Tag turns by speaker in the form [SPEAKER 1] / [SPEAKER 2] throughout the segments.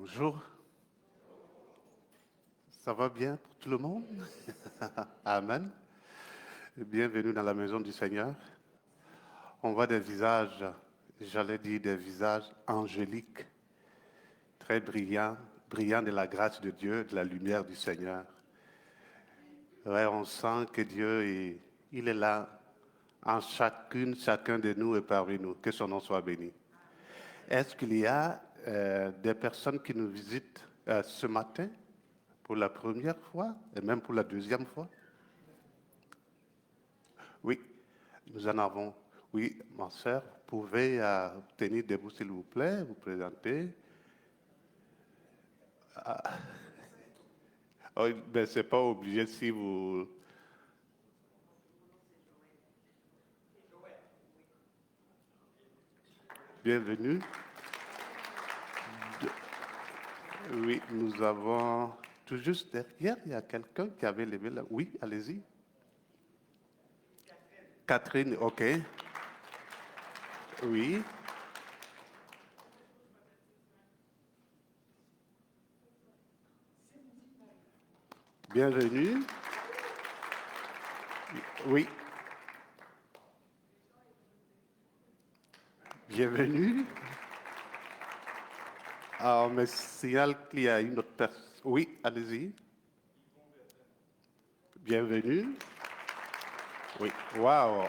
[SPEAKER 1] Bonjour, ça va bien pour tout le monde? Amen. Bienvenue dans la maison du Seigneur. On voit des visages, j'allais dire des visages angéliques, très brillants, brillants de la grâce de Dieu, de la lumière du Seigneur. Ouais, on sent que Dieu il est là en chacun de nous et parmi nous. Que son nom soit béni. Est-ce qu'il y a des personnes qui nous visitent ce matin pour la première fois et même pour la deuxième fois? Oui, nous en avons. Oui, ma sœur, vous pouvez tenir debout s'il vous plaît, vous présenter. Oh, ben, c'est pas obligé si vous... Bienvenue. Oui, nous avons tout juste derrière, il y a quelqu'un qui avait levé la... Oui, allez-y. Catherine, ok. Oui. Bienvenue. Oui. Bienvenue. Alors, on me signale qu'il y a une autre personne. Oui, allez-y. Bienvenue. Oui. Waouh.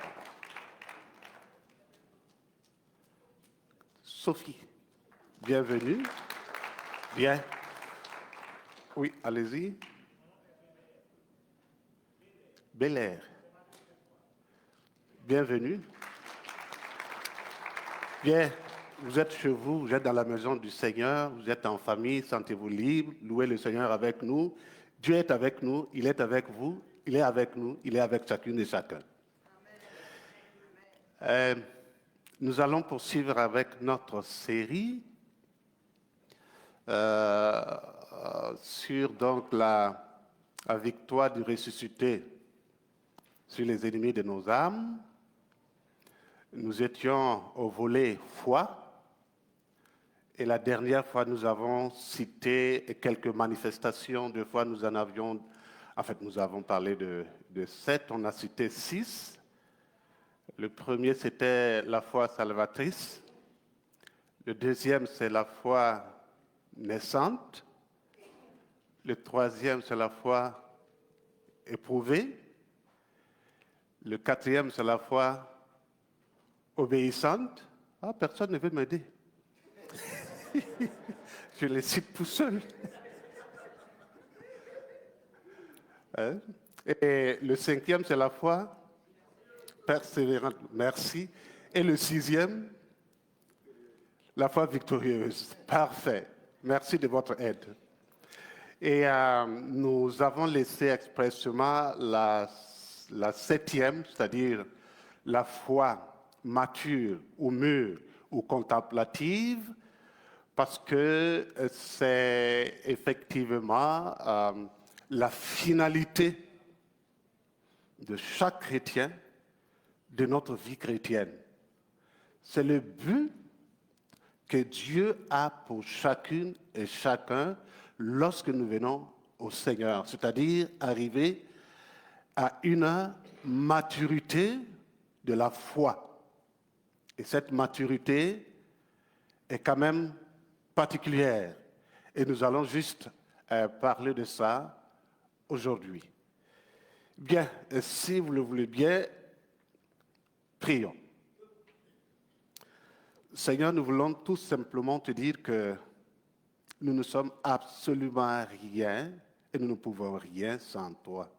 [SPEAKER 1] Sophie. Bienvenue. Bien. Oui, allez-y. Bel Air. Bienvenue. Bien. Vous êtes chez vous, vous êtes dans la maison du Seigneur, vous êtes en famille, sentez-vous libre, louez le Seigneur avec nous. Dieu est avec nous, il est avec vous, il est avec nous, il est avec chacune et chacun. Euh, nous allons poursuivre avec notre série sur donc la victoire du ressuscité sur les ennemis de nos âmes. Nous étions au volet foi. Et la dernière fois, nous avons cité quelques manifestations de foi. Nous en avions, en fait, nous avons parlé de 7, on a cité 6. Le premier, c'était la foi salvatrice. Le deuxième, c'est la foi naissante. Le troisième, c'est la foi éprouvée. Le quatrième, c'est la foi obéissante. Ah, personne ne veut m'aider. Je les cite tout seul. Hein? Et le cinquième, c'est la foi persévérante. Merci. Et le sixième, la foi victorieuse. Parfait. Merci de votre aide. Et nous avons laissé expressément la septième, c'est-à-dire la foi mature ou mûre ou contemplative, parce que c'est effectivement la finalité de chaque chrétien, de notre vie chrétienne. C'est le but que Dieu a pour chacune et chacun lorsque nous venons au Seigneur, c'est-à-dire arriver à une maturité de la foi. Et cette maturité est quand même particulière. Et nous allons juste parler de ça aujourd'hui. Bien, si vous le voulez bien, prions. Seigneur, nous voulons tout simplement te dire que nous ne sommes absolument rien et nous ne pouvons rien sans toi.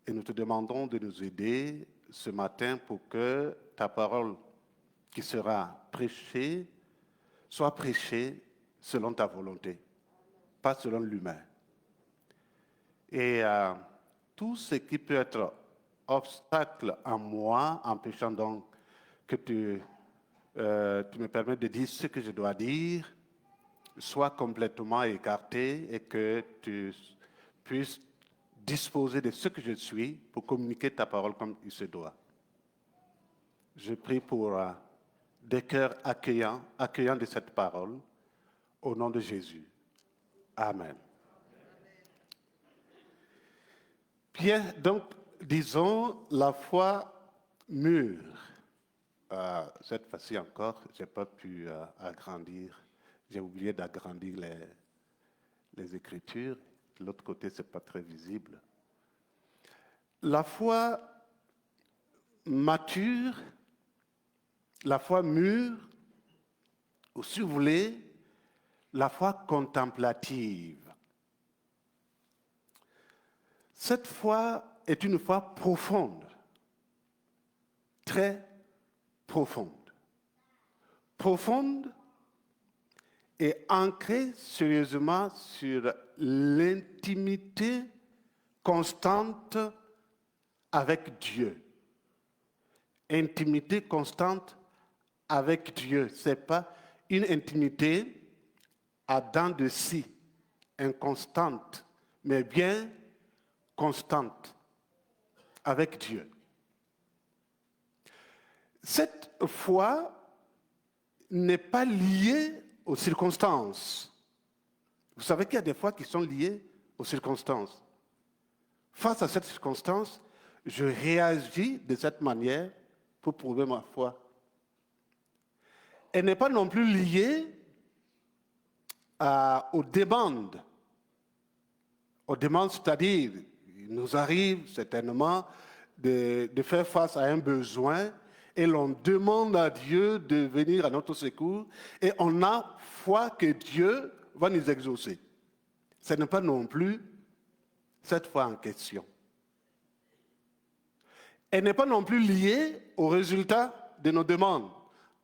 [SPEAKER 1] Et nous te demandons de nous aider ce matin pour que ta parole qui sera prêchée soit prêchée selon ta volonté, pas selon l'humain. Et tout ce qui peut être obstacle à moi, empêchant donc que tu me permettes de dire ce que je dois dire, soit complètement écarté et que tu puisses disposer de ce que je suis pour communiquer ta parole comme il se doit. Je prie pour des cœurs accueillants de cette parole, Au nom de Jésus. Amen. Bien, donc, disons la foi mûre. Cette fois-ci encore, je n'ai pas pu agrandir. J'ai oublié d'agrandir les Écritures. De l'autre côté, ce n'est pas très visible. La foi mature, la foi mûre, ou si vous voulez, la foi contemplative. Cette foi est une foi profonde, très profonde. Profonde et ancrée sérieusement sur l'intimité constante avec Dieu. Intimité constante avec Dieu. Ce n'est pas une intimité à dents de scie, inconstante, mais bien constante avec Dieu. Cette foi n'est pas liée aux circonstances. Vous savez qu'il y a des fois qui sont liées aux circonstances. Face à cette circonstance, je réagis de cette manière pour prouver ma foi. Elle n'est pas non plus liée aux demandes. Aux demandes, c'est-à-dire, il nous arrive certainement de faire face à un besoin et l'on demande à Dieu de venir à notre secours et on a foi que Dieu va nous exaucer. Ce n'est pas non plus cette foi en question. Elle n'est pas non plus liée au résultat de nos demandes.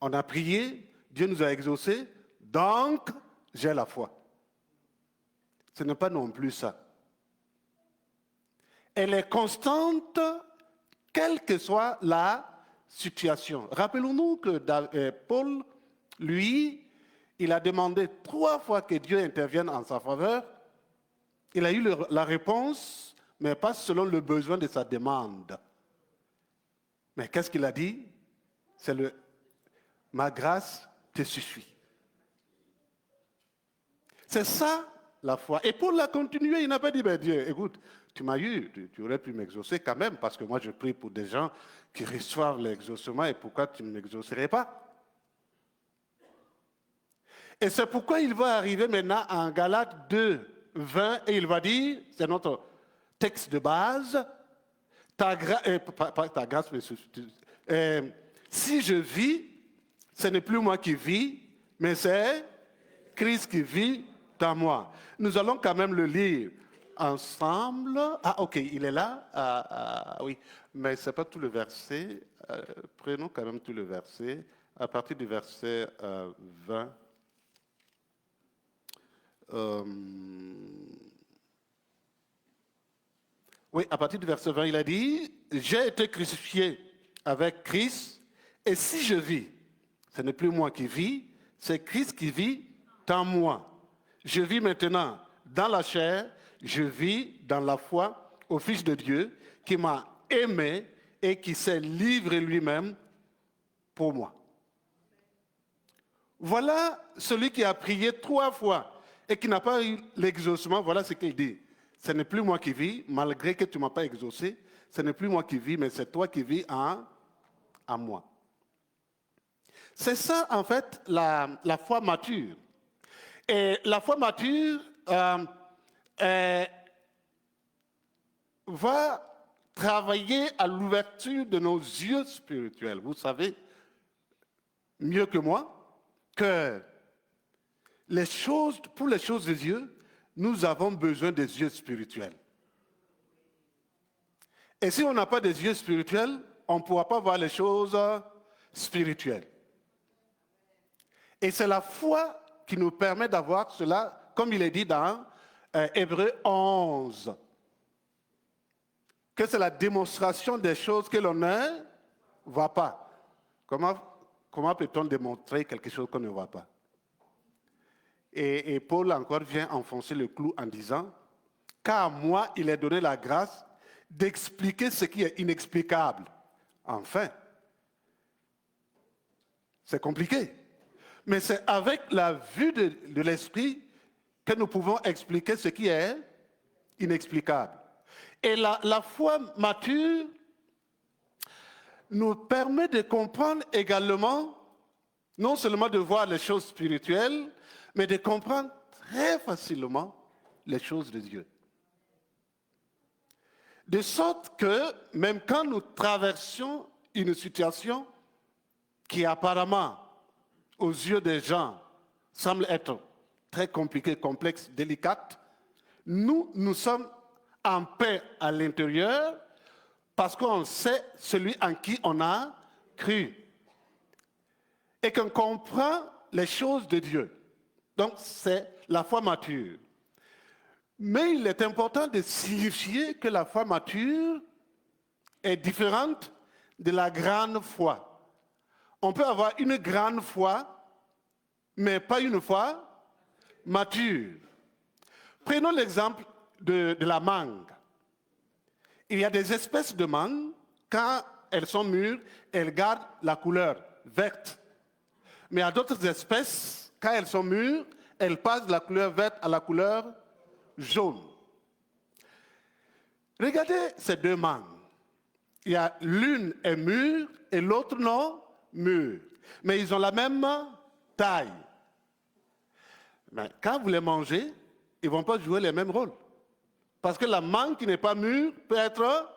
[SPEAKER 1] On a prié, Dieu nous a exaucés, donc j'ai la foi. Ce n'est pas non plus ça. Elle est constante, quelle que soit la situation. Rappelons-nous que Paul, lui, il a demandé 3 fois que Dieu intervienne en sa faveur. Il a eu la réponse, mais pas selon le besoin de sa demande. Mais qu'est-ce qu'il a dit? C'est ma grâce te suffit. C'est ça la foi. Et Paul a continué, il n'a pas dit, ben Dieu, écoute, tu m'as eu, tu aurais pu m'exaucer quand même, parce que moi je prie pour des gens qui reçoivent l'exaucement, et pourquoi tu ne m'exaucerais pas? Et c'est pourquoi il va arriver maintenant en Galates 2, 20, et il va dire, c'est notre texte de base, pas ta grâce, mais si je vis, ce n'est plus moi qui vis, mais c'est Christ qui vit dans moi. Nous allons quand même le lire ensemble. Ah, ok, il est là. Oui, mais ce n'est pas tout le verset. Prenons quand même tout le verset. À partir du verset 20. Oui, à partir du verset 20, il a dit, « J'ai été crucifié avec Christ, et si je vis, ce n'est plus moi qui vis, c'est Christ qui vit dans moi. Je vis maintenant dans la chair, je vis dans la foi au Fils de Dieu qui m'a aimé et qui s'est livré lui-même pour moi. » Voilà celui qui a prié 3 fois et qui n'a pas eu l'exaucement, voilà ce qu'il dit. Ce n'est plus moi qui vis, malgré que tu ne m'as pas exaucé, ce n'est plus moi qui vis, mais c'est toi qui vis en moi. C'est ça, en fait, la foi mature. Et la foi mature va travailler à l'ouverture de nos yeux spirituels. Vous savez mieux que moi que pour les choses de Dieu, nous avons besoin des yeux spirituels. Et si on n'a pas des yeux spirituels, on ne pourra pas voir les choses spirituelles. Et c'est la foi qui nous permet d'avoir cela, comme il est dit dans Hébreux 11, que c'est la démonstration des choses que l'on ne voit pas. Comment peut-on démontrer quelque chose qu'on ne voit pas? Et Paul encore vient enfoncer le clou en disant, « Car moi, il est donné la grâce d'expliquer ce qui est inexplicable. » Enfin, c'est compliqué. Mais c'est avec la vue de l'esprit que nous pouvons expliquer ce qui est inexplicable. Et la foi mature nous permet de comprendre également, non seulement de voir les choses spirituelles, mais de comprendre très facilement les choses de Dieu. De sorte que même quand nous traversions une situation qui apparemment, aux yeux des gens, semble être très compliquée, complexe, délicate, nous sommes en paix à l'intérieur parce qu'on sait celui en qui on a cru et qu'on comprend les choses de Dieu. Donc c'est la foi mature. Mais il est important de signifier que la foi mature est différente de la grande foi. On peut avoir une grande foi, mais pas une foi mature. Prenons l'exemple de la mangue. Il y a des espèces de mangue, quand elles sont mûres, elles gardent la couleur verte. Mais il y a d'autres espèces, quand elles sont mûres, elles passent de la couleur verte à la couleur jaune. Regardez ces deux mangues. Il y a l'une est mûre et l'autre non mûre. Mais ils ont la même taille. Mais quand vous les mangez, ils ne vont pas jouer les mêmes rôles. Parce que la mangue qui n'est pas mûre peut être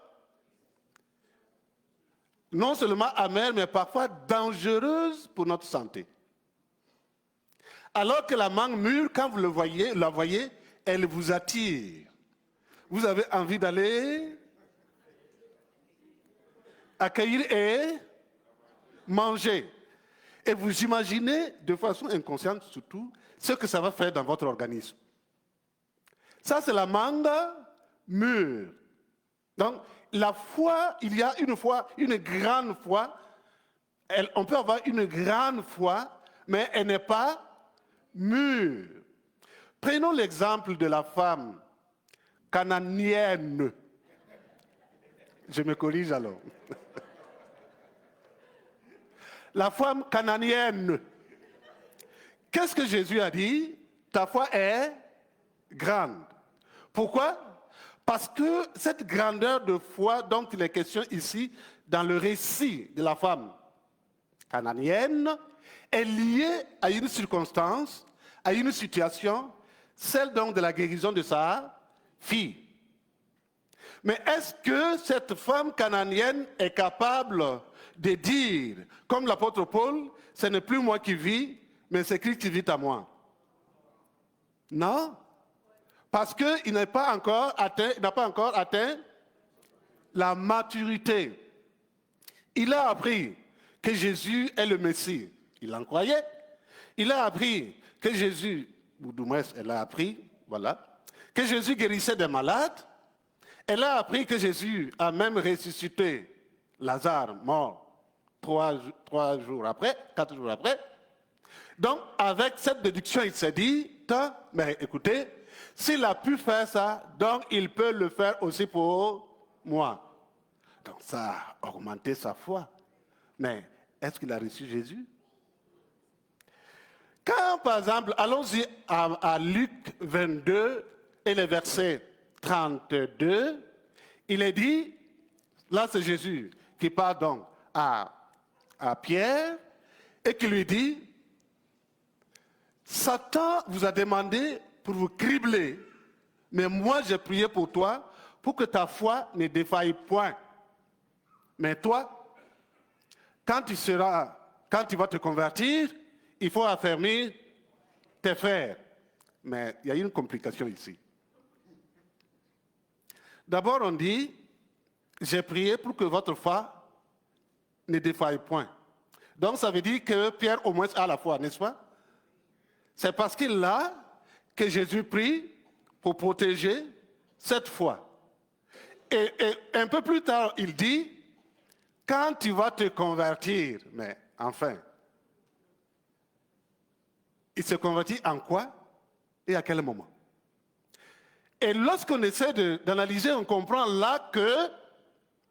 [SPEAKER 1] non seulement amère, mais parfois dangereuse pour notre santé. Alors que la mangue mûre, quand vous la voyez, elle vous attire. Vous avez envie d'aller accueillir et manger. Et vous imaginez, de façon inconsciente surtout, ce que ça va faire dans votre organisme. Ça, c'est la mangue mûre. Donc, la foi, il y a une foi, une grande foi. On peut avoir une grande foi, mais elle n'est pas mûre. Prenons l'exemple de la femme cananéenne. Je me corrige alors. La femme cananéenne. Qu'est-ce que Jésus a dit? Ta foi est grande. Pourquoi? Parce que cette grandeur de foi dont il est question ici, dans le récit de la femme cananéenne, est liée à une circonstance, à une situation, celle donc de la guérison de sa fille. Mais est-ce que cette femme cananéenne est capable de dire, comme l'apôtre Paul, ce n'est plus moi qui vis, mais c'est Christ qui vit à moi? Non. Parce qu'il n'a pas encore atteint la maturité. Il a appris que Jésus est le Messie. Il en croyait. Il a appris que Jésus, ou du moins elle a appris, voilà, que Jésus guérissait des malades. Elle a appris que Jésus a même ressuscité Lazare, mort 4 jours après. Donc, avec cette déduction, il s'est dit, mais écoutez, s'il a pu faire ça, donc il peut le faire aussi pour moi. Donc ça a augmenté sa foi. Mais est-ce qu'il a reçu Jésus? Quand, par exemple, allons-y à Luc 22 et le verset 32, il est dit, là c'est Jésus qui parle donc à Pierre et qui lui dit, Satan vous a demandé pour vous cribler, mais moi j'ai prié pour toi pour que ta foi ne défaille point. Mais toi, quand tu vas te convertir, il faut affermir tes frères. Mais il y a une complication ici. D'abord, on dit, j'ai prié pour que votre foi ne défaille point. Donc, ça veut dire que Pierre, au moins, a la foi, n'est-ce pas? C'est parce qu'il l'a que Jésus prie pour protéger cette foi. Et un peu plus tard, il dit, quand tu vas te convertir, mais enfin, il se convertit en quoi et à quel moment? Et lorsqu'on essaie d'analyser, on comprend là que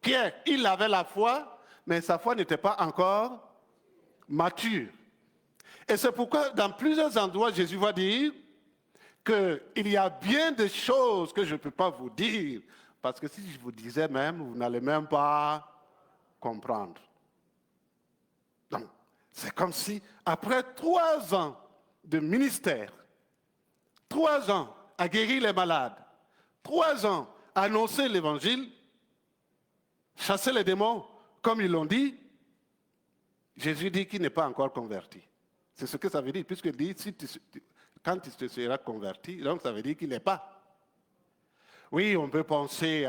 [SPEAKER 1] Pierre, il avait la foi, mais sa foi n'était pas encore mature. Et c'est pourquoi, dans plusieurs endroits, Jésus va dire qu'il y a bien des choses que je ne peux pas vous dire, parce que si je vous disais même, vous n'allez même pas comprendre. Donc, c'est comme si, après 3 ans de ministère, 3 ans à guérir les malades, 3 ans à annoncer l'évangile, chasser les démons, comme ils l'ont dit, Jésus dit qu'il n'est pas encore converti. C'est ce que ça veut dire, puisqu'il dit, quand il te sera converti, donc ça veut dire qu'il n'est pas. Oui, on peut penser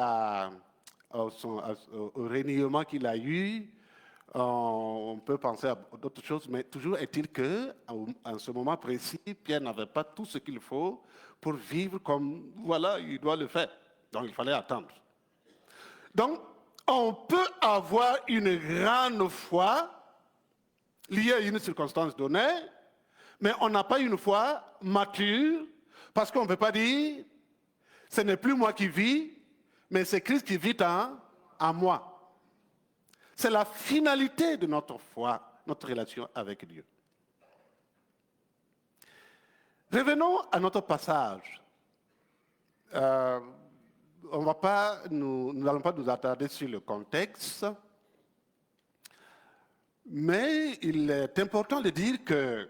[SPEAKER 1] au reniement qu'il a eu, on peut penser à d'autres choses, mais toujours est-il qu'en ce moment précis, Pierre n'avait pas tout ce qu'il faut pour vivre comme, voilà, il doit le faire. Donc il fallait attendre. Donc, on peut avoir une grande foi liée à une circonstance donnée, mais on n'a pas une foi mature, parce qu'on ne peut pas dire, ce n'est plus moi qui vis, mais c'est Christ qui vit en moi. C'est la finalité de notre foi, notre relation avec Dieu. Revenons à notre passage. Nous n'allons pas nous attarder sur le contexte, mais il est important de dire que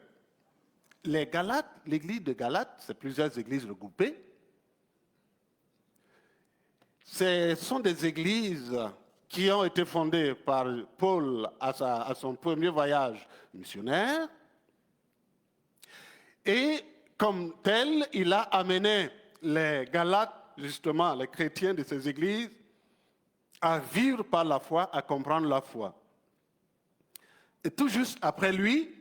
[SPEAKER 1] les Galates, l'église de Galates, c'est plusieurs églises regroupées. Ce sont des églises qui ont été fondées par Paul à son premier voyage missionnaire. Et comme tel, il a amené les Galates, justement, les chrétiens de ces églises, à vivre par la foi, à comprendre la foi. Et tout juste après lui,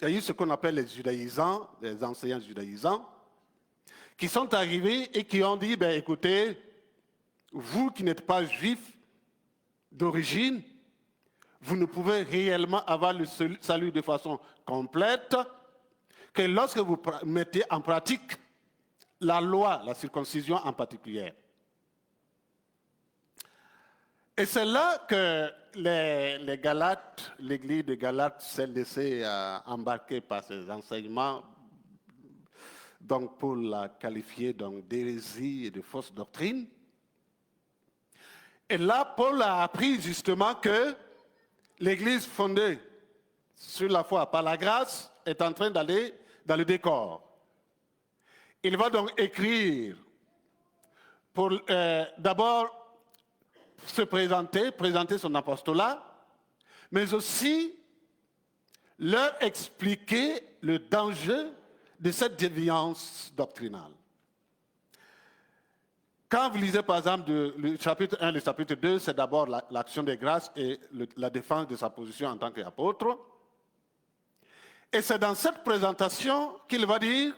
[SPEAKER 1] il y a eu ce qu'on appelle les judaïsants, les enseignants judaïsants, qui sont arrivés et qui ont dit, ben, écoutez, vous qui n'êtes pas juifs d'origine, vous ne pouvez réellement avoir le salut de façon complète que lorsque vous mettez en pratique la loi, la circoncision en particulier. Et c'est là que les Galates, l'église de Galates s'est laissée embarquer par ces enseignements, donc pour la qualifier d'hérésie et de fausse doctrine. Et là, Paul a appris justement que l'église fondée sur la foi par la grâce est en train d'aller dans le décor. Il va donc écrire pour d'abord se présenter son apostolat, mais aussi leur expliquer le danger de cette déviance doctrinale. Quand vous lisez par exemple le chapitre 1 et le chapitre 2, c'est d'abord l'action des grâces et la défense de sa position en tant qu'apôtre. Et c'est dans cette présentation qu'il va dire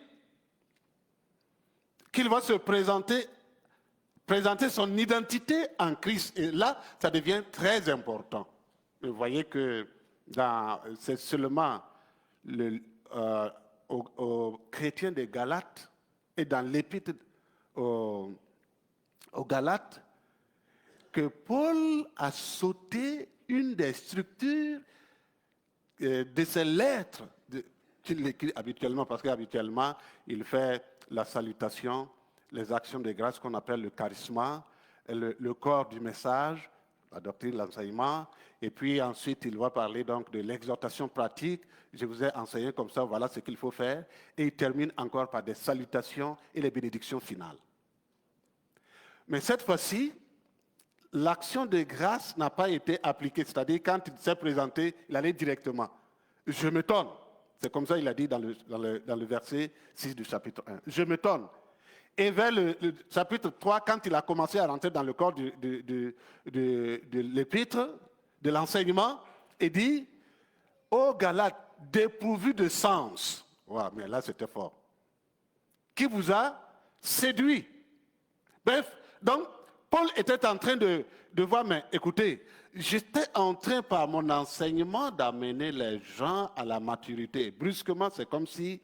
[SPEAKER 1] qu'il va se présenter son identité en Christ. Et là, ça devient très important. Vous voyez que c'est seulement aux chrétiens des Galates et dans l'épître aux Galates que Paul a sauté une des structures de ses lettres qu'il écrit habituellement, parce qu'habituellement, il fait la salutation, les actions de grâce qu'on appelle le charisme, le corps du message, la doctrine, l'enseignement, et puis ensuite il va parler donc de l'exhortation pratique. Je vous ai enseigné comme ça, voilà ce qu'il faut faire, et il termine encore par des salutations et les bénédictions finales. Mais cette fois-ci, l'action de grâce n'a pas été appliquée, c'est-à-dire quand il s'est présenté, il allait directement. Je m'étonne, c'est comme ça il a dit dans le verset 6 du chapitre 1. Je m'étonne. Et vers le chapitre 3, quand il a commencé à rentrer dans le corps de l'épître, de l'enseignement, il dit, ô Galates, dépourvus de sens. Ouais, mais là c'était fort. Qui vous a séduit. Bref, donc Paul était en train de voir, mais écoutez, j'étais en train par mon enseignement d'amener les gens à la maturité. Brusquement, c'est comme si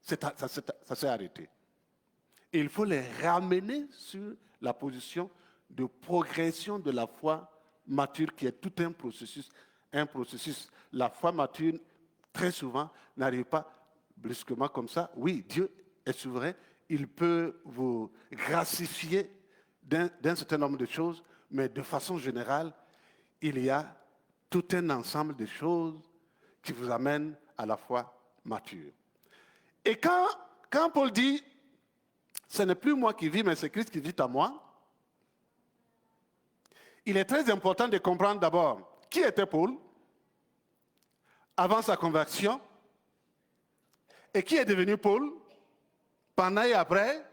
[SPEAKER 1] ça s'est arrêté. Et il faut les ramener sur la position de progression de la foi mature qui est tout un processus. La foi mature très souvent, n'arrive pas brusquement comme ça. Oui, Dieu est souverain. Il peut vous gracifier d'un certain nombre de choses, mais de façon générale, il y a tout un ensemble de choses qui vous amènent à la foi mature. Et quand Paul dit, ce n'est plus moi qui vis, mais c'est Christ qui vit en moi, il est très important de comprendre d'abord qui était Paul avant sa conversion et qui est devenu Paul pendant et après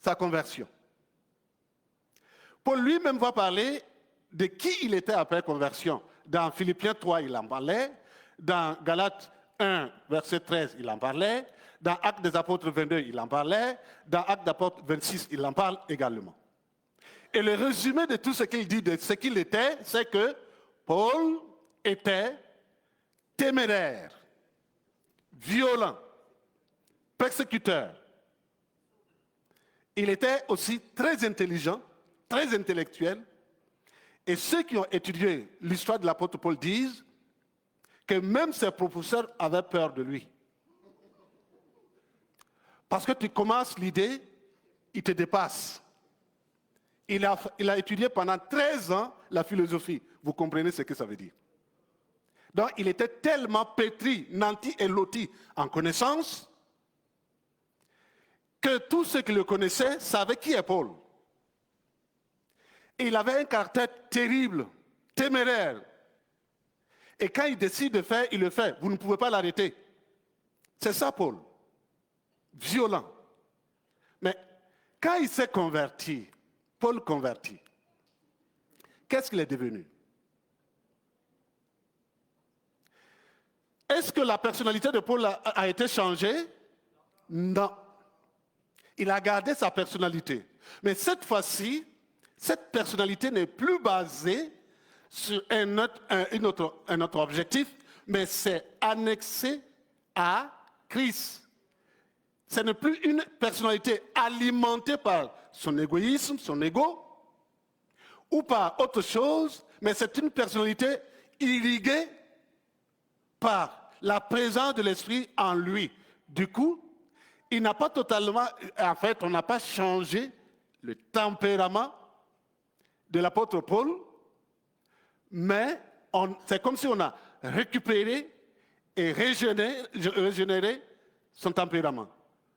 [SPEAKER 1] sa conversion. Paul lui-même va parler de qui il était après conversion. Dans Philippiens 3, il en parlait. Dans Galates 1, verset 13, il en parlait. Dans Actes des Apôtres 22, il en parlait. Dans Actes des Apôtres 26, il en parle également. Et le résumé de tout ce qu'il dit de ce qu'il était, c'est que Paul était téméraire, violent, persécuteur. Il était aussi très intelligent, très intellectuel. Et ceux qui ont étudié l'histoire de l'apôtre Paul disent que même ses professeurs avaient peur de lui. Parce que tu commences l'idée, il te dépasse. Il a étudié pendant 13 ans la philosophie. Vous comprenez ce que ça veut dire. Donc, il était tellement pétri, nanti et loti en connaissance que tous ceux qui le connaissaient savaient qui est Paul. Et il avait un caractère terrible, téméraire. Et quand il décide de faire, il le fait. Vous ne pouvez pas l'arrêter. C'est ça, Paul. Violent. Mais quand il s'est converti, Paul converti, qu'est-ce qu'il est devenu? Est-ce que la personnalité de Paul a été changée? Non. Il a gardé sa personnalité. Mais cette fois-ci, cette personnalité n'est plus basée sur un autre objectif, mais c'est annexé à Christ. Ce n'est plus une personnalité alimentée par son égoïsme, son ego, ou par autre chose, mais c'est une personnalité irriguée par la présence de l'Esprit en lui. Du coup, il n'a pas totalement, en fait, on n'a pas changé le tempérament de l'apôtre Paul, mais c'est comme si on a récupéré et régénéré son tempérament.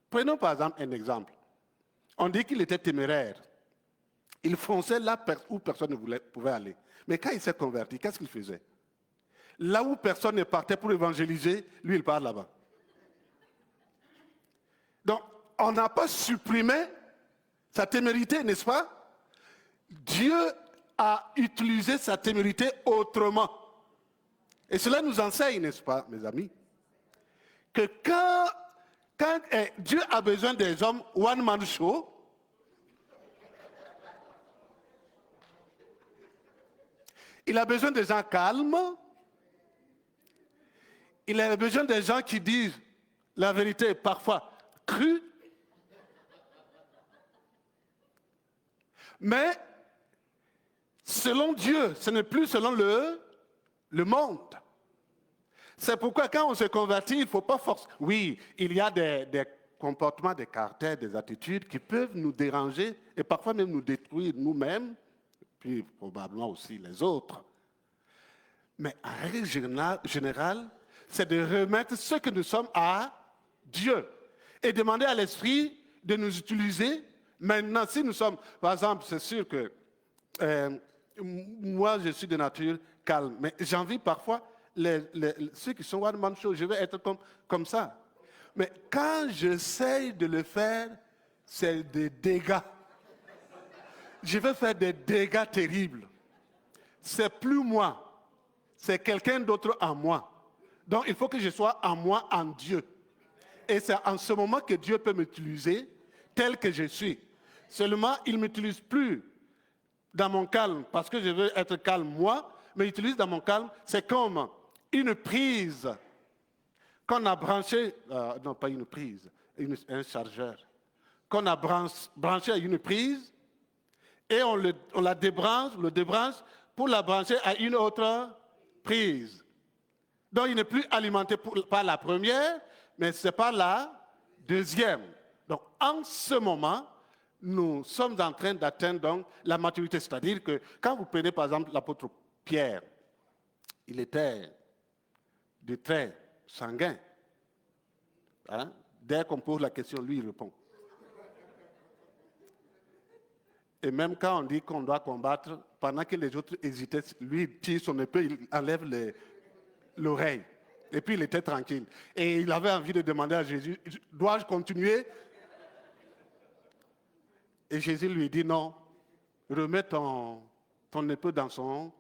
[SPEAKER 1] Prenons par exemple un exemple. On dit qu'il était téméraire. Il fonçait là où personne ne pouvait aller. Mais quand il s'est converti, qu'est-ce qu'il faisait? Là où personne ne partait pour évangéliser, lui, il part là-bas. Donc, on n'a pas supprimé sa témérité, n'est-ce pas? Dieu a utilisé sa témérité autrement. Et cela nous enseigne, n'est-ce pas, mes amis, que quand Dieu a besoin des hommes one-man show, il a besoin des gens calmes, il a besoin des gens qui disent la vérité parfois crue, mais selon Dieu, ce n'est plus selon le monde. C'est pourquoi quand on se convertit, il ne faut pas forcer. Oui, il y a des comportements, des caractères, des attitudes qui peuvent nous déranger et parfois même nous détruire nous-mêmes, puis probablement aussi les autres. Mais en règle générale, c'est de remettre ce que nous sommes à Dieu et demander à l'Esprit de nous utiliser. Maintenant, si nous sommes, par exemple, c'est sûr que moi, je suis de nature calme, mais j'envie parfois ceux qui sont one-man show, je vais être comme ça. Mais quand j'essaye de le faire, c'est des dégâts. Je vais faire des dégâts terribles. C'est plus moi, c'est quelqu'un d'autre en moi. Donc il faut que je sois en moi, en Dieu. Et c'est en ce moment que Dieu peut m'utiliser tel que je suis. Seulement, il ne m'utilise plus dans mon calme, parce que je veux être calme moi, mais il utilise dans mon calme, c'est comme une prise qu'on a branchée, non pas une prise, un chargeur, qu'on a branché à une prise, et on la débranche, le débranche, pour la brancher à une autre prise. Donc, il n'est plus alimenté par la première, mais c'est par la deuxième. Donc, en ce moment, nous sommes en train d'atteindre donc la maturité. C'est-à-dire que quand vous prenez par exemple l'apôtre Pierre, il était de trait sanguin. Hein? Dès qu'on pose la question, lui, il répond. Et même quand on dit qu'on doit combattre, pendant que les autres hésitaient, lui, il tire son épée, il enlève l'oreille. Et puis, il était tranquille. Et il avait envie de demander à Jésus, dois-je continuer? Et Jésus lui dit, non, remets ton épée dans son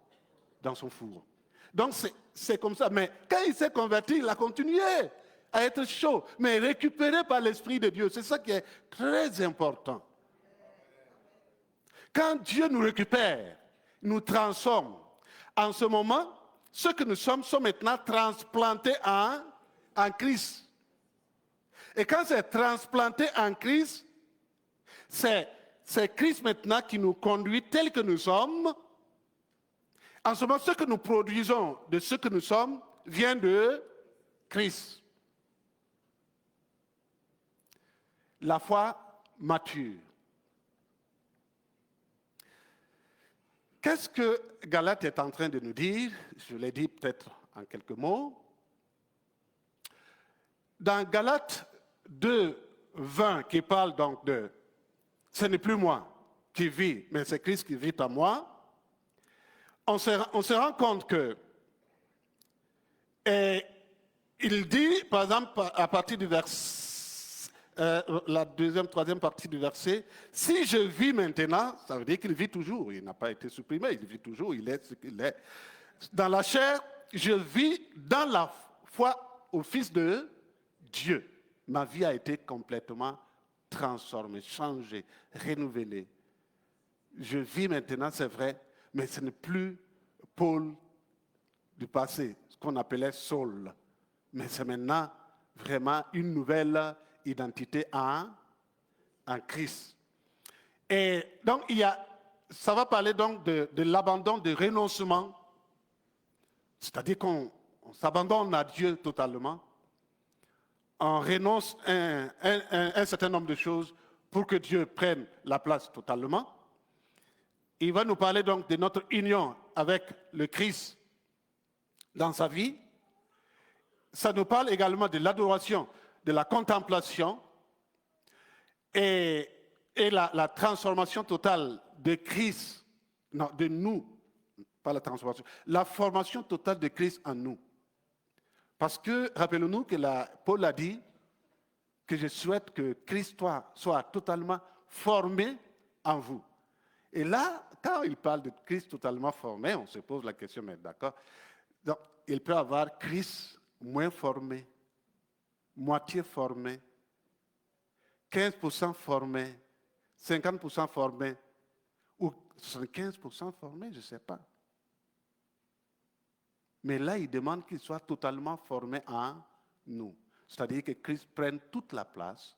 [SPEAKER 1] four. Donc, c'est comme ça. Mais quand il s'est converti, il a continué à être chaud, mais récupéré par l'Esprit de Dieu. C'est ça qui est très important. Quand Dieu nous récupère, nous transforme, en ce moment, ce que nous sommes maintenant transplantés en Christ. Et quand c'est transplanté en Christ, c'est Christ maintenant qui nous conduit tel que nous sommes. En ce moment, ce que nous produisons de ce que nous sommes vient de Christ. La foi mature. Qu'est-ce que Galate est en train de nous dire? Je l'ai dit peut-être en quelques mots. Dans Galates 2, 20, qui parle donc de « ce n'est plus moi qui vis, mais c'est Christ qui vit en moi », on se rend compte que il dit, par exemple, à partir du verset, la deuxième, troisième partie du verset, si je vis maintenant, ça veut dire qu'il vit toujours, il n'a pas été supprimé, il vit toujours, il est ce qu'il est. Dans la chair, je vis dans la foi au Fils de Dieu. Ma vie a été complètement transformée, changée, renouvelée. Je vis maintenant, c'est vrai, mais ce n'est plus Paul du passé, ce qu'on appelait Saul. Mais c'est maintenant vraiment une nouvelle identité en Christ. Et donc, ça va parler donc de l'abandon, de renoncement. C'est-à-dire qu'on s'abandonne à Dieu totalement. On renonce à un certain nombre de choses pour que Dieu prenne la place totalement. Il va nous parler donc de notre union avec le Christ dans sa vie. Ça nous parle également de l'adoration, de la contemplation et la transformation totale de Christ, non, de nous, pas la transformation, la formation totale de Christ en nous. Parce que, rappelons-nous que Paul a dit que je souhaite que Christ soit totalement formé en vous. Et là, quand il parle de Christ totalement formé, on se pose la question, mais d'accord, donc il peut avoir Christ moins formé, moitié formé, 15% formé, 50% formé, ou 75% formé, je ne sais pas. Mais là, il demande qu'il soit totalement formé en nous. C'est-à-dire que Christ prenne toute la place.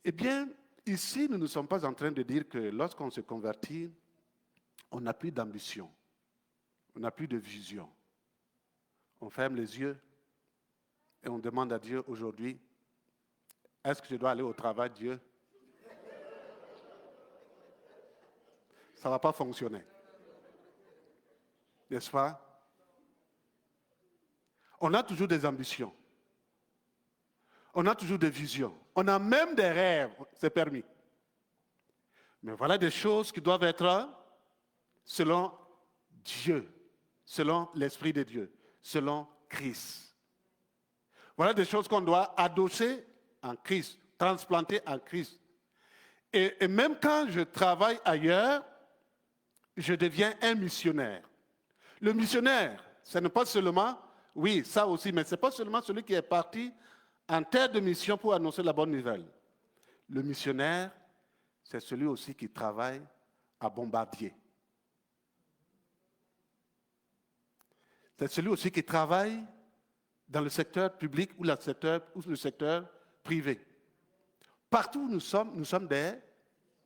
[SPEAKER 1] Eh bien, ici, nous ne sommes pas en train de dire que lorsqu'on se convertit, on n'a plus d'ambition, on n'a plus de vision. On ferme les yeux et on demande à Dieu aujourd'hui, est-ce que je dois aller au travail, Dieu? Ça ne va pas fonctionner. N'est-ce pas? On a toujours des ambitions. On a toujours des visions. On a même des rêves, c'est permis. Mais voilà des choses qui doivent être selon Dieu, selon l'Esprit de Dieu, selon Christ. Voilà des choses qu'on doit adosser en Christ, transplanter en Christ. Et même quand je travaille ailleurs, je deviens un missionnaire. Le missionnaire, ce n'est pas seulement, oui, ça aussi, mais ce n'est pas seulement celui qui est parti en terre de mission pour annoncer la bonne nouvelle. Le missionnaire, c'est celui aussi qui travaille à Bombardier. C'est celui aussi qui travaille dans le secteur public ou le secteur privé. Partout où nous sommes des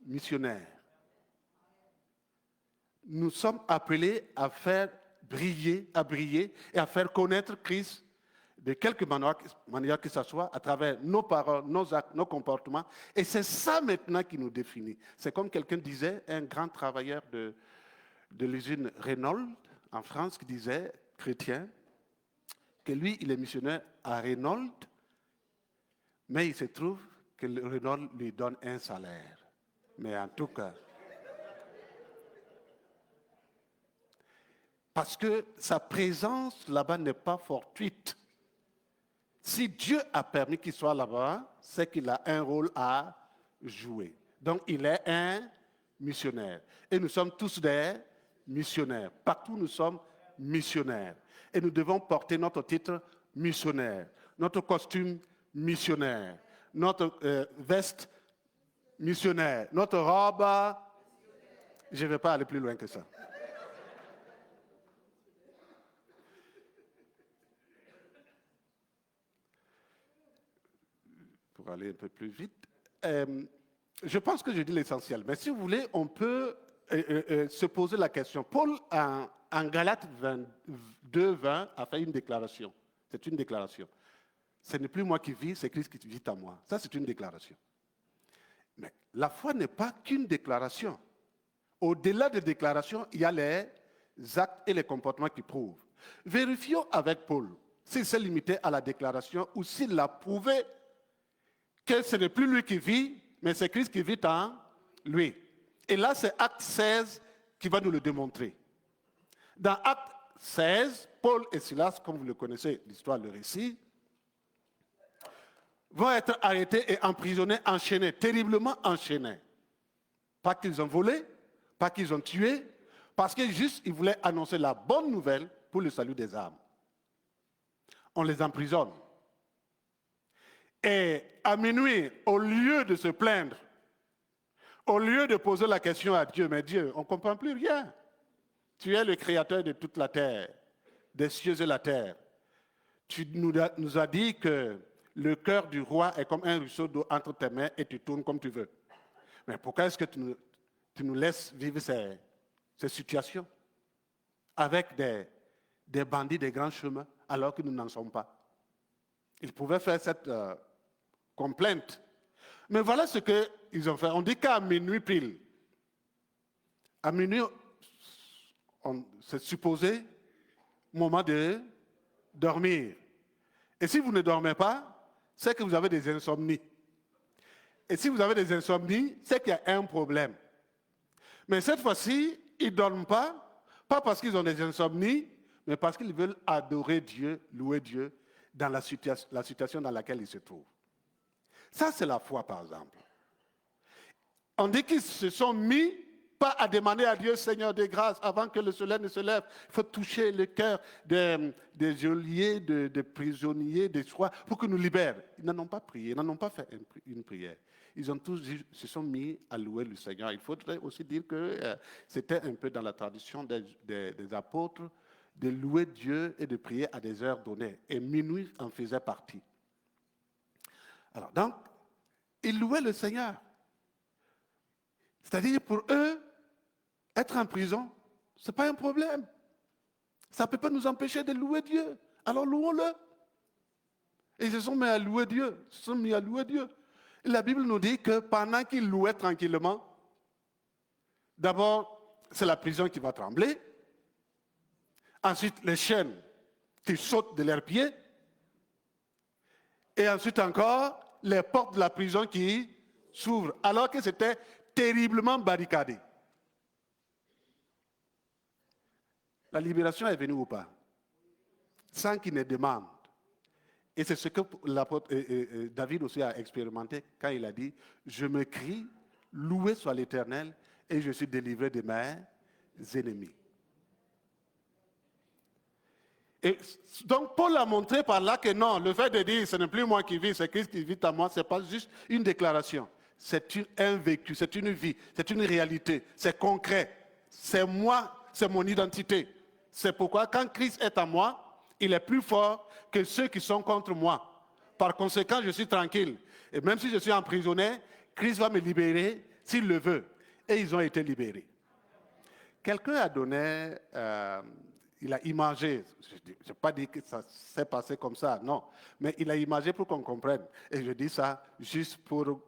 [SPEAKER 1] missionnaires. Nous sommes appelés à faire à briller et à faire connaître Christ de quelque manière que ce soit, à travers nos paroles, nos actes, nos comportements. Et c'est ça maintenant qui nous définit. C'est comme quelqu'un disait, un grand travailleur de l'usine Renault en France, qui disait, chrétien, que lui, il est missionnaire à Renault, mais il se trouve que le Renault lui donne un salaire. Mais en tout cas, parce que sa présence là-bas n'est pas fortuite. Si Dieu a permis qu'il soit là-bas, c'est qu'il a un rôle à jouer. Donc, il est un missionnaire. Et nous sommes tous des missionnaires. Partout, nous sommes missionnaires. Et nous devons porter notre titre missionnaire, notre costume missionnaire, notre veste missionnaire, notre robe. Je ne vais pas aller plus loin que ça. Pour aller un peu plus vite. Je pense que je dis l'essentiel. Mais si vous voulez, on peut se poser la question. Paul, en Galates 22, 20, a fait une déclaration. C'est une déclaration. Ce n'est plus moi qui vis, c'est Christ qui vit en moi. Ça, c'est une déclaration. Mais la foi n'est pas qu'une déclaration. Au-delà des déclarations, il y a les actes et les comportements qui prouvent. Vérifions avec Paul s'il s'est limité à la déclaration ou s'il a prouvé que ce n'est plus lui qui vit, mais c'est Christ qui vit en lui. Et là, c'est Acte 16 qui va nous le démontrer. Dans Acte 16, Paul et Silas, comme vous le connaissez, l'histoire, le récit, vont être arrêtés et emprisonnés, enchaînés, terriblement enchaînés. Pas qu'ils ont volé, pas qu'ils ont tué, parce que juste, ils voulaient annoncer la bonne nouvelle pour le salut des âmes. On les emprisonne. Et à minuit, au lieu de se plaindre, au lieu de poser la question à Dieu, mais Dieu, on ne comprend plus rien. Tu es le créateur de toute la terre, des cieux et la terre. Tu nous as dit que le cœur du roi est comme un ruisseau d'eau entre tes mains et tu tournes comme tu veux. Mais pourquoi est-ce que tu nous laisses vivre ces situations avec des bandits des grands chemins alors que nous n'en sommes pas? Ils pouvaient faire cette complainte. Mais voilà ce qu'ils ont fait. On dit qu'à minuit pile, à minuit, c'est supposé moment de dormir. Et si vous ne dormez pas, c'est que vous avez des insomnies. Et si vous avez des insomnies, c'est qu'il y a un problème. Mais cette fois-ci, ils ne dorment pas parce qu'ils ont des insomnies, mais parce qu'ils veulent adorer Dieu, louer Dieu dans la situation dans laquelle ils se trouvent. Ça, c'est la foi, par exemple. On dit qu'ils se sont mis, pas à demander à Dieu, Seigneur de grâce, avant que le soleil ne se lève. Il faut toucher le cœur des geôliers, des prisonniers, des soins, pour qu'ils nous libèrent. Ils n'en ont pas prié, ils n'en ont pas fait une prière. Ils ont tous se sont mis à louer le Seigneur. Il faudrait aussi dire que c'était un peu dans la tradition des apôtres de louer Dieu et de prier à des heures données. Et minuit en faisait partie. Alors, donc, ils louaient le Seigneur. C'est-à-dire, pour eux, être en prison, ce n'est pas un problème. Ça ne peut pas nous empêcher de louer Dieu. Alors, louons-le. Et ils se sont mis à louer Dieu. Ils se sont mis à louer Dieu. Et la Bible nous dit que pendant qu'ils louaient tranquillement, d'abord, c'est la prison qui va trembler. Ensuite, les chaînes qui sautent de leurs pieds. Et ensuite encore, les portes de la prison qui s'ouvrent, alors que c'était terriblement barricadé. La libération est venue ou pas? Sans qu'il ne demande. Et c'est ce que l'apôtre David aussi a expérimenté quand il a dit « Je me crie, loué soit l'Éternel, et je suis délivré de mes ennemis. » Et donc Paul a montré par là que non, le fait de dire ce n'est plus moi qui vis, c'est Christ qui vit en moi, ce n'est pas juste une déclaration. C'est un vécu, c'est une vie, c'est une réalité, c'est concret. C'est moi, c'est mon identité. C'est pourquoi quand Christ est en moi, il est plus fort que ceux qui sont contre moi. Par conséquent, je suis tranquille. Et même si je suis emprisonné, Christ va me libérer s'il le veut. Et ils ont été libérés. Quelqu'un a donné il a imagé. Je n'ai pas dit que ça s'est passé comme ça, non. Mais il a imagé pour qu'on comprenne. Et je dis ça juste pour...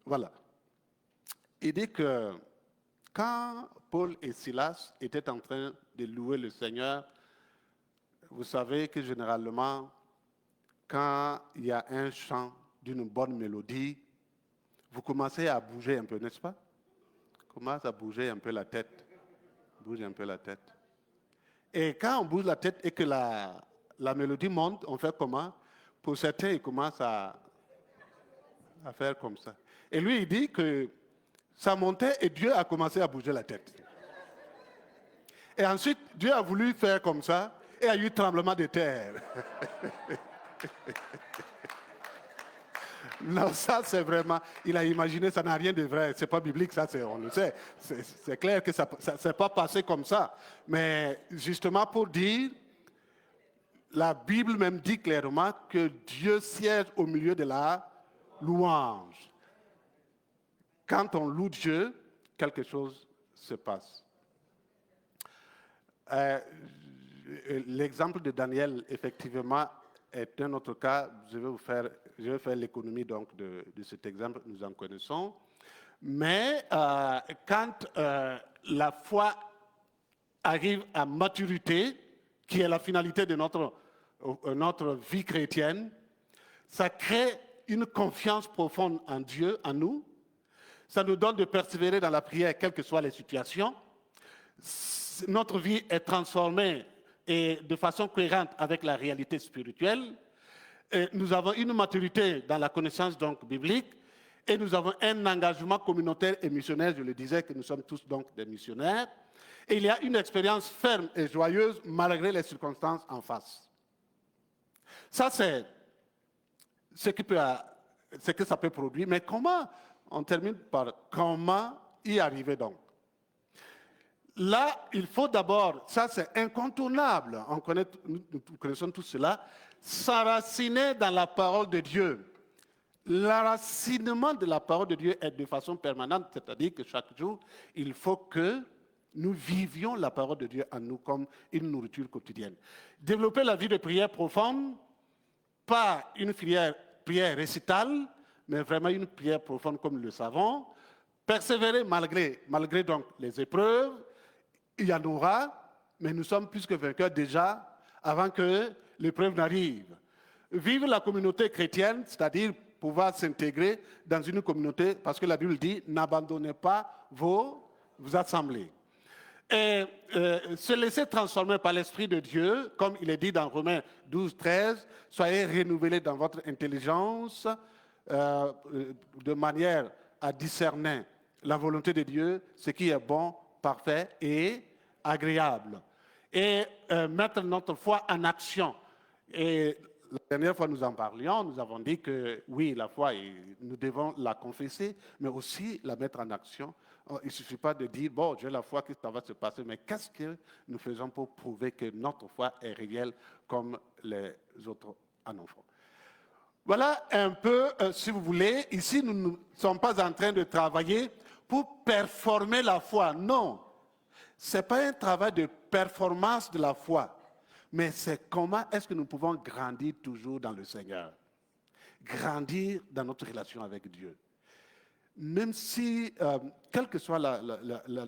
[SPEAKER 1] Voilà. Il dit que quand Paul et Silas étaient en train de louer le Seigneur, vous savez que généralement, quand il y a un chant d'une bonne mélodie, vous commencez à bouger un peu, n'est-ce pas? Vous commencez à bouger un peu la tête. Bouge un peu la tête. Et quand on bouge la tête et que la mélodie monte, on fait comment? Pour certains, ils commencent à faire comme ça. Et lui, il dit que ça montait et Dieu a commencé à bouger la tête. Et ensuite, Dieu a voulu faire comme ça et il y a eu tremblement de terre. Non, ça c'est vraiment, il a imaginé, ça n'a rien de vrai, c'est pas biblique, ça on le sait. C'est clair que ça ne s'est pas passé comme ça. Mais justement pour dire, la Bible même dit clairement que Dieu siège au milieu de la louange. Quand on loue Dieu, quelque chose se passe. L'exemple de Daniel, effectivement, est un autre cas. Je vais faire l'économie donc de cet exemple, nous en connaissons. Mais quand la foi arrive à maturité, qui est la finalité de notre vie chrétienne, ça crée une confiance profonde en Dieu, en nous. Ça nous donne de persévérer dans la prière, quelles que soient les situations. Notre vie est transformée et de façon cohérente avec la réalité spirituelle. Et nous avons une maturité dans la connaissance donc biblique et nous avons un engagement communautaire et missionnaire. Je le disais que nous sommes tous donc des missionnaires. Et il y a une expérience ferme et joyeuse malgré les circonstances en face. Ça, c'est ce que ça peut produire. Mais comment, on termine par comment y arriver donc? Là, il faut d'abord, ça c'est incontournable, nous connaissons tout cela, s'enraciner dans la parole de Dieu. L'enracinement de la parole de Dieu est de façon permanente, c'est-à-dire que chaque jour, il faut que nous vivions la parole de Dieu en nous comme une nourriture quotidienne. Développer la vie de prière profonde, pas une prière récitale, mais vraiment une prière profonde comme nous le savons. Persévérer malgré donc les épreuves, il y en aura, mais nous sommes plus que vainqueurs déjà avant que l'épreuve n'arrive. Vivre la communauté chrétienne, c'est-à-dire pouvoir s'intégrer dans une communauté, parce que la Bible dit, n'abandonnez pas vos assemblées. Et se laisser transformer par l'Esprit de Dieu, comme il est dit dans Romains 12, 13, soyez renouvelés dans votre intelligence de manière à discerner la volonté de Dieu, ce qui est bon, parfait et agréable. Et mettre notre foi en action. Et la dernière fois, nous en parlions, nous avons dit que oui, la foi, nous devons la confesser, mais aussi la mettre en action. Il ne suffit pas de dire, bon, j'ai la foi que ça va se passer, mais qu'est-ce que nous faisons pour prouver que notre foi est réelle comme les autres en ont fait? Voilà un peu, si vous voulez, ici, nous ne sommes pas en train de travailler pour performer la foi. Non, ce n'est pas un travail de performance de la foi. Mais c'est comment est-ce que nous pouvons grandir toujours dans le Seigneur. Grandir dans notre relation avec Dieu. Même si, quelle que soit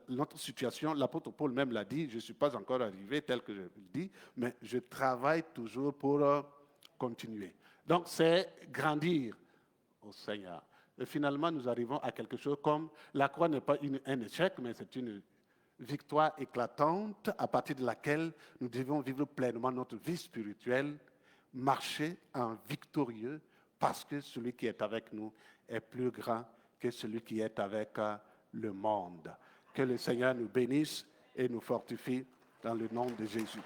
[SPEAKER 1] notre situation, l'apôtre Paul même l'a dit, je ne suis pas encore arrivé tel que je le dis, mais je travaille toujours pour continuer. Donc c'est grandir au Seigneur. Et finalement, nous arrivons à quelque chose comme, la croix n'est pas un échec, mais c'est une victoire éclatante à partir de laquelle nous devons vivre pleinement notre vie spirituelle, marcher en victorieux, parce que celui qui est avec nous est plus grand que celui qui est avec le monde. Que le Seigneur nous bénisse et nous fortifie dans le nom de Jésus.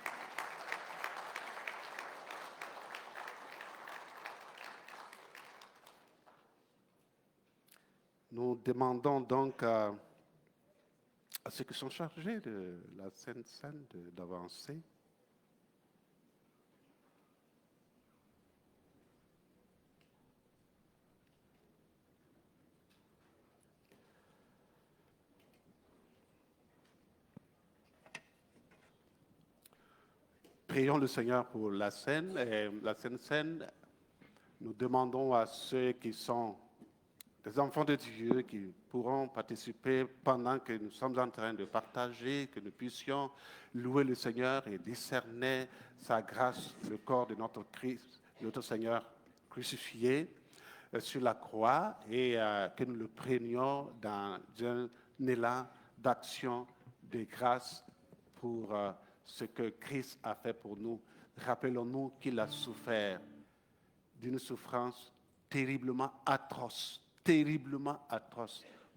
[SPEAKER 1] Nous demandons donc à ceux qui sont chargés de la Sainte Seine d'avancer. prions le Seigneur pour la scène. Et la Sainte Seine, nous demandons à ceux qui sont des enfants de Dieu qui pourront participer pendant que nous sommes en train de partager, que nous puissions louer le Seigneur et discerner sa grâce, le corps de notre Christ, notre Seigneur crucifié sur la croix, et que nous le prenions dans un élan d'action, de grâce pour ce que Christ a fait pour nous. Rappelons-nous qu'il a souffert d'une souffrance terriblement atroce,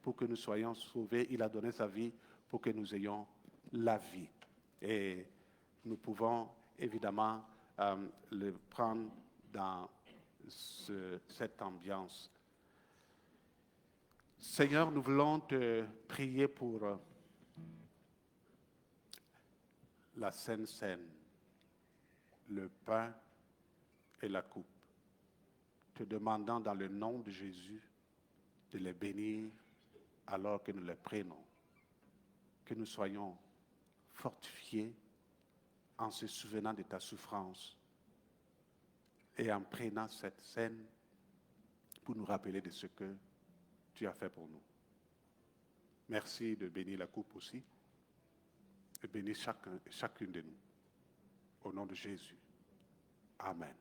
[SPEAKER 1] pour que nous soyons sauvés. Il a donné sa vie pour que nous ayons la vie. Et nous pouvons évidemment le prendre dans cette ambiance. Seigneur, nous voulons te prier pour la Sainte Seine, le pain et la coupe, te demandant dans le nom de Jésus de les bénir alors que nous les prenons, que nous soyons fortifiés en se souvenant de ta souffrance et en prenant cette scène pour nous rappeler de ce que tu as fait pour nous. Merci de bénir la coupe aussi et bénir chacune de nous. Au nom de Jésus. Amen.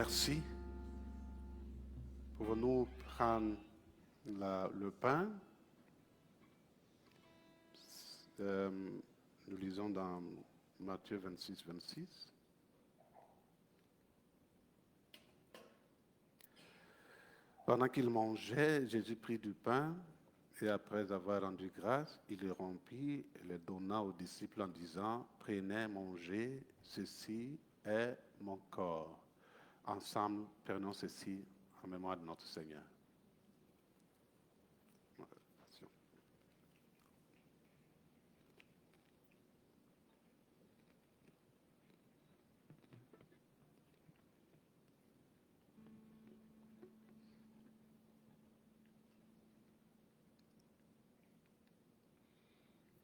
[SPEAKER 1] merci. Pouvons-nous prendre le pain? Nous lisons dans Matthieu 26, 26. Pendant qu'il mangeait, Jésus prit du pain et après avoir rendu grâce, il le rompit et le donna aux disciples en disant, prenez, mangez, ceci est mon corps. Ensemble, prenons ceci en mémoire de notre Seigneur.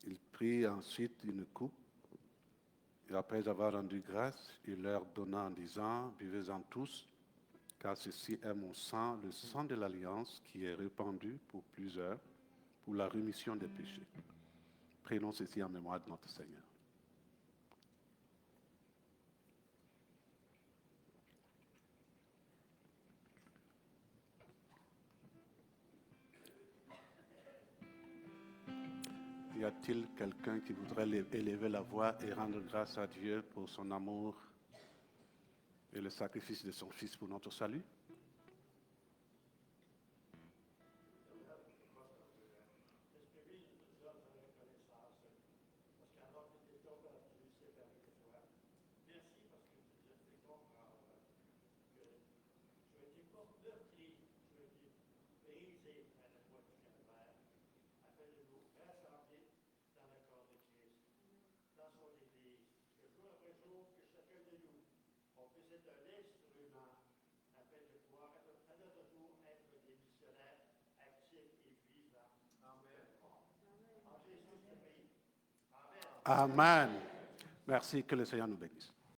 [SPEAKER 1] Il prit ensuite une coupe, et après avoir rendu grâce, il leur donna en disant, buvez-en tous, car ceci est mon sang, le sang de l'alliance qui est répandu pour plusieurs, pour la rémission des péchés. Prenons ceci en mémoire de notre Seigneur. Y a-t-il quelqu'un qui voudrait élever la voix et rendre grâce à Dieu pour son amour et le sacrifice de son Fils pour notre salut? Amen. Merci, que le Seigneur nous bénisse.